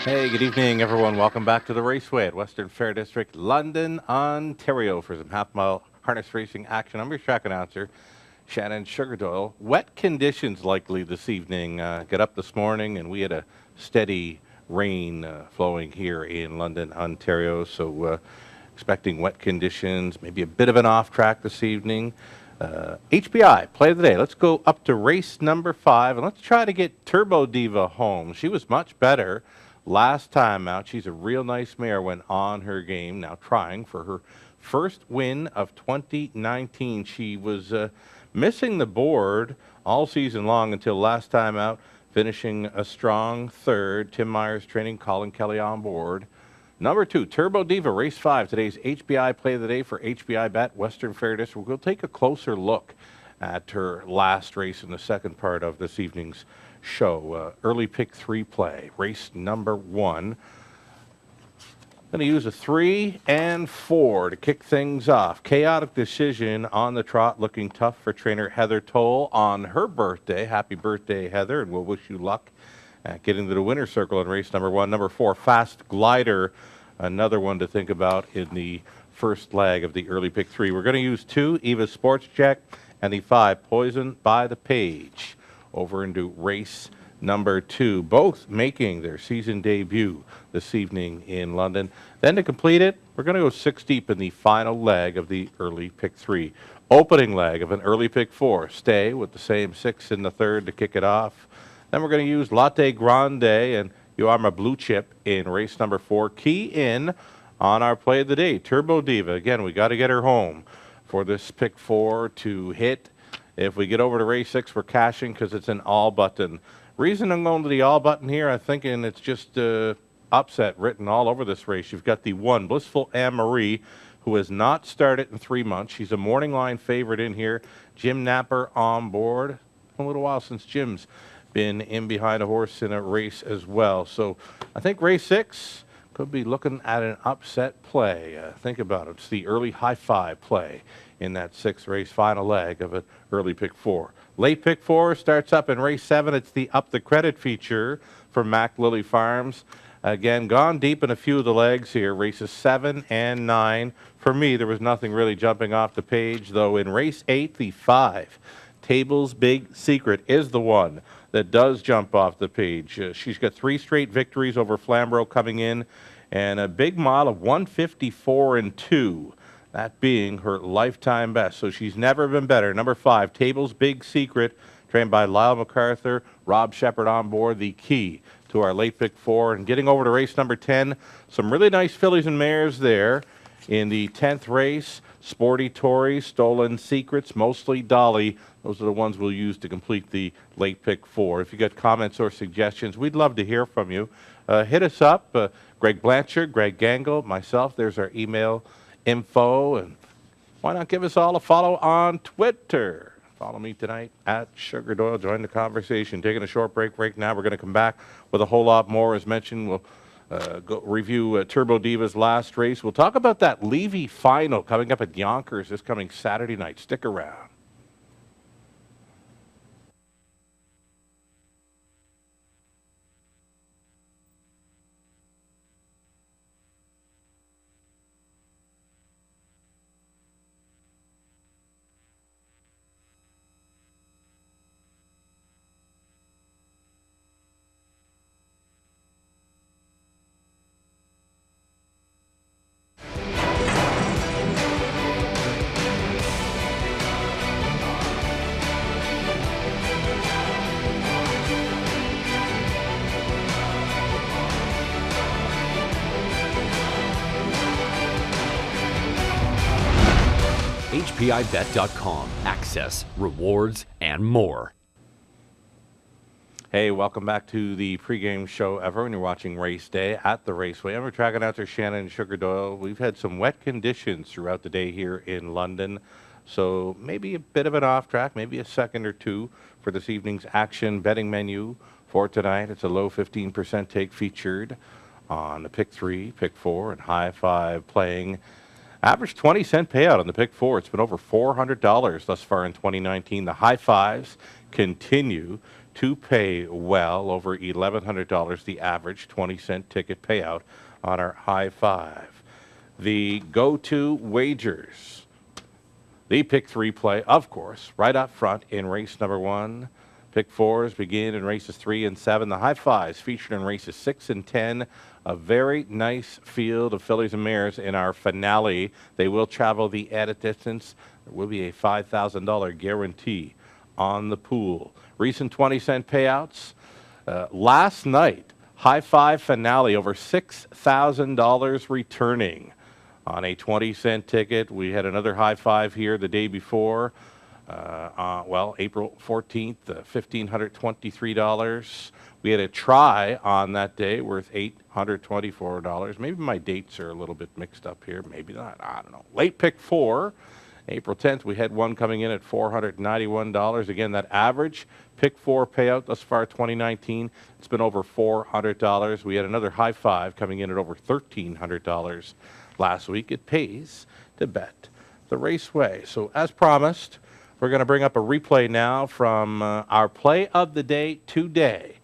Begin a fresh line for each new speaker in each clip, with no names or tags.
Hey, good evening, everyone. Welcome back to the Raceway at Western Fair District, London, Ontario, for some half-mile harness racing action. I'm your track announcer, Shannon Doyle. Wet conditions likely this evening. Get up this morning, and we had a steady rain flowing here in London, Ontario. So expecting wet conditions, maybe a bit of an off track this evening. HBI, play of the day. Let's go up to race number 5, and let's try to get Turbo Diva home. She was much better last time out. She's a real nice mare when on her game. Now trying for her first win of 2019. She was missing the board all season long until last time out, finishing a strong third. Tim Myers training, Colin Kelly on board. Number 2, Turbo Diva, race 5, today's HBI play of the day for HBI Bet, Western Fair District. We'll take a closer look at her last race in the second part of this evening's show. Early pick 3 play, race number 1. Going to use a 3 and 4 to kick things off. Chaotic Decision on the trot, looking tough for trainer Heather Toll on her birthday. Happy birthday, Heather, and we'll wish you luck at getting to the winner's circle in race number 1. Number 4, Fast Glider, another one to think about in the first leg of the early pick 3. We're going to use 2, Eva Sports Check, and the 5, Poison by the Page. Over into race number 2, both making their season debut this evening in London. Then to complete it, we're going to go 6 deep in the final leg of the early pick 3. Opening leg of an early pick 4. Stay with the same 6 in the third to kick it off. Then we're going to use Latte Grande and You Are My Blue Chip in race number 4. Key in on our play of the day, Turbo Diva. Again, we got to get her home for this pick 4 to hit. If we get over to race 6, we're cashing because it's an all button. Reason I'm going to the all button here, I'm thinking it's just upset written all over this race. You've got the 1, Blissful Anne-Marie, who has not started in 3 months. She's a morning line favorite in here. Jim Napper on board. A little while since Jim's been in behind a horse in a race as well. So I think race 6 could be looking at an upset play. Think about it. It's the early high 5 play in that 6th race final leg of an early pick 4. Late pick 4 starts up in race 7. It's the Up the Credit feature from Mac Lily Farms. Again, gone deep in a few of the legs here, races 7 and 9. For me, there was nothing really jumping off the page, though in race 8, the 5, Table's Big Secret, is the one that does jump off the page. She's got 3 straight victories over Flamborough coming in, and a big mile of 154 and 2. That being her lifetime best. So she's never been better. Number 5, Table's Big Secret, trained by Lyle MacArthur, Rob Shepard on board, the key to our late pick 4. And getting over to race number 10, some really nice fillies and mares there. In the 10th race, Sporty Tory, Stolen Secrets, Mostly Dolly. Those are the ones we'll use to complete the late pick 4. If you got comments or suggestions, we'd love to hear from you. Hit us up, Greg Blanchard, Greg Gangle, myself. There's our email info, and why not give us all a follow on Twitter? Follow me tonight at Sugar Doyle. Join the conversation. Taking a short break right now. We're going to come back with a whole lot more. As mentioned, we'll go review Turbo Diva's last race. We'll talk about that Levy final coming up at Yonkers this coming Saturday night. Stick around.
HPIBet.com. Access, rewards, and more.
Hey, welcome back to the pregame show, everyone. You're watching Race Day at the Raceway. I'm your track announcer, Shannon Sugar Doyle. We've had some wet conditions throughout the day here in London, so maybe a bit of an off track, maybe a second or two for this evening's action betting menu for tonight. It's a low 15% take featured on the pick 3, pick 4, and high 5 playing. Average 20-cent payout on the pick 4. It's been over $400 thus far in 2019. The high 5s continue to pay well over $1,100, the average 20-cent ticket payout on our high five. The go-to wagers. The pick 3 play, of course, right up front in race number 1. Pick 4s begin in races 3 and 7. The high fives featured in races 6 and 10. A very nice field of fillies and mares in our finale. They will travel the added distance. There will be a $5,000 guarantee on the pool. Recent 20-cent payouts. Last night, high five finale, over $6,000 returning on a 20-cent ticket. We had another high five here the day before. April 14th, $1,523. We had a try on that day worth $824. Maybe my dates are a little bit mixed up here. Maybe not. I don't know. Late pick 4, April 10th, we had one coming in at $491. Again, that average pick 4 payout thus far 2019, it's been over $400. We had another high five coming in at over $1,300 last week. It pays to bet the Raceway. So as promised, we're going to bring up a replay now from our play of the day today.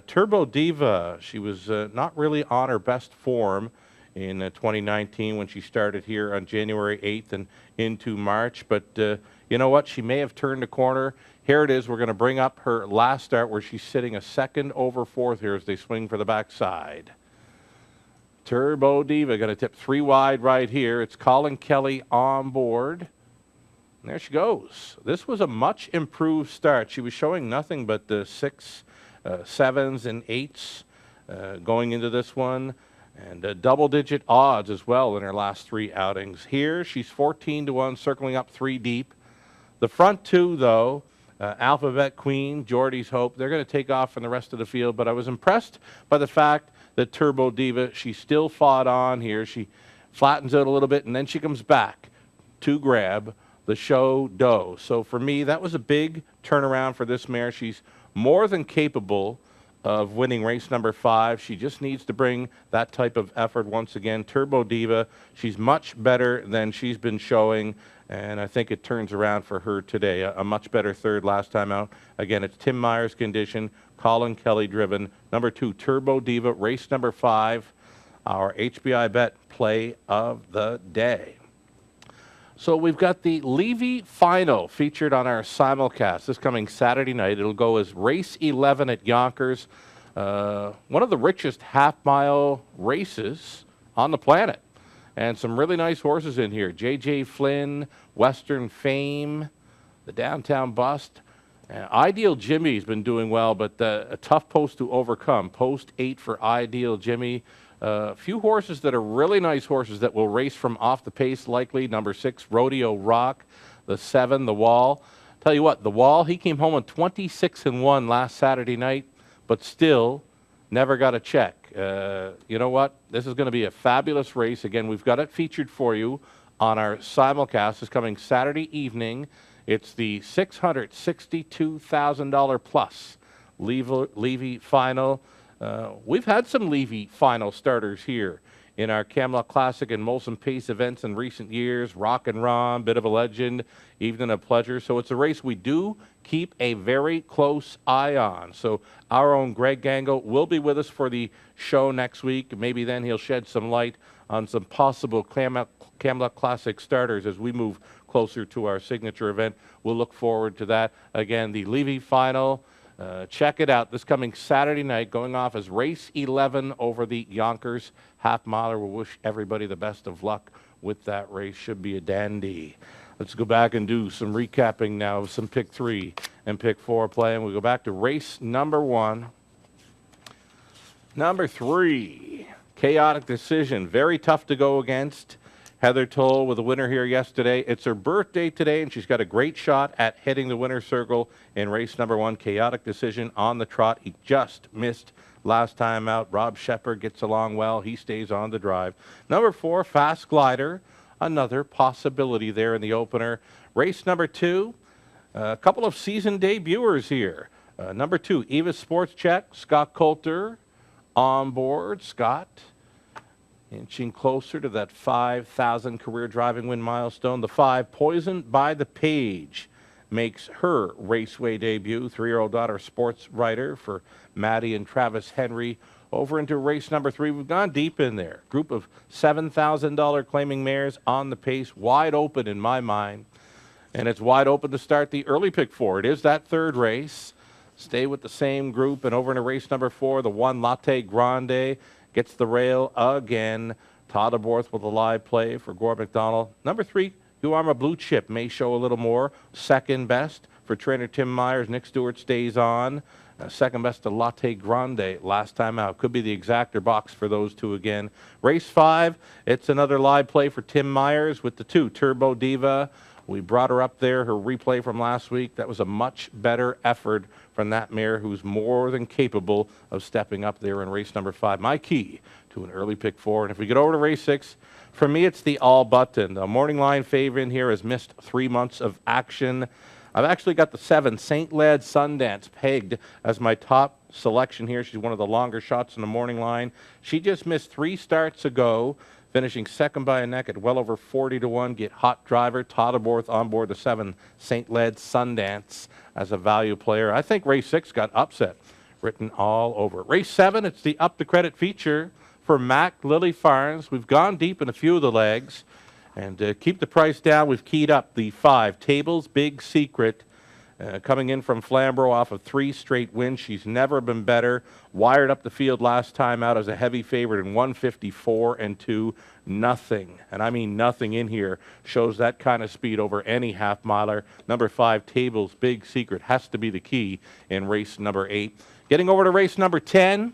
Turbo Diva, she was not really on her best form in 2019 when she started here on January 8th and into March. But you know what? She may have turned a corner. Here it is. We're going to bring up her last start where she's sitting a second over fourth here as they swing for the backside. Turbo Diva going to tip 3 wide right here. It's Colin Kelly on board. And there she goes. This was a much improved start. She was showing nothing but the 6, 7s, and 8s going into this one. And double-digit odds as well in her last 3 outings. Here, she's 14-1, circling up 3 deep. The front 2, though, Alphabet Queen, Geordie's Hope, they're going to take off from the rest of the field. But I was impressed by the fact that Turbo Diva, she still fought on here. She flattens out a little bit, and then she comes back to grab the show doe. So for me, that was a big turnaround for this mare. She's more than capable of winning race number 5. She just needs to bring that type of effort once again. Turbo Diva, she's much better than she's been showing, and I think it turns around for her today. A much better third last time out. Again, it's Tim Myers condition, Colin Kelly driven. Number 2, Turbo Diva, race number 5, our HBI bet play of the day. So we've got the Levy Final featured on our simulcast this coming Saturday night. It'll go as race 11 at Yonkers, one of the richest half-mile races on the planet. And some really nice horses in here. J.J. Flynn, Western Fame, the Downtown Bust. Ideal Jimmy's been doing well, but a tough post to overcome. Post 8 for Ideal Jimmy. A few horses that are really nice horses that will race from off the pace likely. Number 6, Rodeo Rock. The 7, The Wall. Tell you what, The Wall, he came home on 26-1 last Saturday night, but still never got a check. You know what? This is going to be a fabulous race. Again, we've got it featured for you on our simulcast. It's coming Saturday evening. It's the $662,000 plus Levy Final. We've had some Levy Final starters here in our Camelot Classic and Molson Pace events in recent years. Rock and Ron, bit of a legend, Evening of Pleasure. So it's a race we do keep a very close eye on. So our own Greg Gangle will be with us for the show next week. Maybe then he'll shed some light on some possible Camelot Classic starters as we move closer to our signature event. We'll look forward to that. Again, the Levy Final. Check it out this coming Saturday night, going off as race 11 over the Yonkers half-miler. We'll wish everybody the best of luck with that race. Should be a dandy. Let's go back and do some recapping now of some pick 3 and pick 4 play. And we go back to race number 1. Number 3, Chaotic Decision. Very tough to go against. Heather Toll with a winner here yesterday. It's her birthday today, and she's got a great shot at hitting the winner's circle in race number 1. Chaotic Decision on the trot. He just missed last time out. Rob Shepard gets along well. He stays on the drive. Number 4, Fast Glider. Another possibility there in the opener. Race number 2, a couple of season debuters here. Number 2, Eva Sports Check. Scott Coulter on board. Scott inching closer to that 5,000 career driving win milestone. The 5, Poisoned by the Page. makes her Raceway debut. 3-year-old daughter, sports writer for Maddie and Travis Henry. Over into race number 3. We've gone deep in there. Group of $7,000 claiming mares on the pace. Wide open in my mind. And it's wide open to start the early pick 4. It is that third race. Stay with the same group. And over into race number 4, the 1 Latte Grande gets the rail again. Todderborth with a live play for Gore McDonald. Number 3, Huarma Blue Chip may show a little more. Second best for trainer Tim Myers. Nick Stewart stays on. Second best to Latte Grande last time out. Could be the exactor box for those two again. Race 5, it's another live play for Tim Myers with the 2 Turbo Diva. We brought her up there, her replay from last week. That was a much better effort from that mare who's more than capable of stepping up there in race number 5. My key to an early pick 4. And if we get over to race 6, for me it's the All Button. The morning line favorite in here has missed 3 months of action. I've actually got the 7 St. Led Sundance pegged as my top selection here. She's one of the longer shots in the morning line. She just missed 3 starts ago, finishing second by a neck at well over 40-1. Get hot driver Todderborth on board the 7 St. Led Sundance as a value player. I think race 6 got upset written all over. Race 7, it's the Up the Credit feature for Mac Lily Farms. We've gone deep in a few of the legs. And keep the price down, we've keyed up the 5 Tables Big Secret, coming in from Flamborough off of 3 straight wins. She's never been better. Wired up the field last time out as a heavy favorite in 154-2. Nothing, and I mean nothing in here, shows that kind of speed over any half-miler. Number 5 Tables Big Secret has to be the key in race number 8. Getting over to race number 10.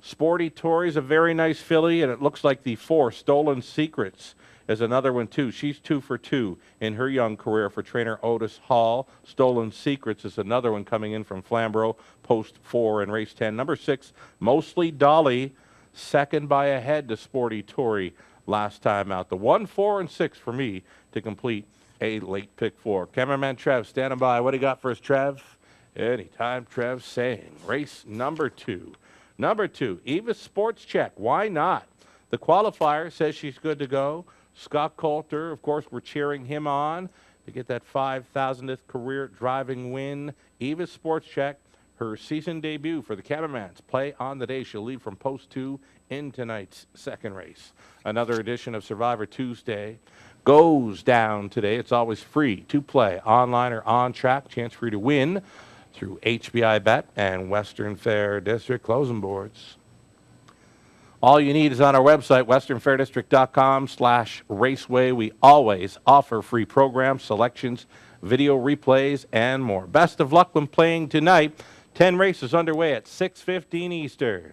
Sporty Tory's a very nice filly, and it looks like the 4 Stolen Secrets is another one, too. She's 2 for 2 in her young career for trainer Otis Hall. Stolen Secrets is another one coming in from Flamborough, post 4 in race 10. Number 6, Mostly Dolly, second by a head to Sporty Tory last time out. The 1, 4, and 6 for me to complete a late pick 4. Cameraman Trev standing by. What do you got for us, Trev? Anytime, Trev saying. Race number 2. Number 2, Eva Sports Check. Why not? The qualifier says she's good to go. Scott Coulter, of course, we're cheering him on to get that 5,000th career driving win. Eva Sports Check, her season debut for the Catamans. Play on the day. She'll leave from post 2 in tonight's second race. Another edition of Survivor Tuesday goes down today. It's always free to play online or on track. Chance for you to win through HBI Bet and Western Fair District closing boards. All you need is on our website, westernfairdistrict.com/raceway. We always offer free programs, selections, video replays, and more. Best of luck when playing tonight. 10 races underway at 6:15 Eastern.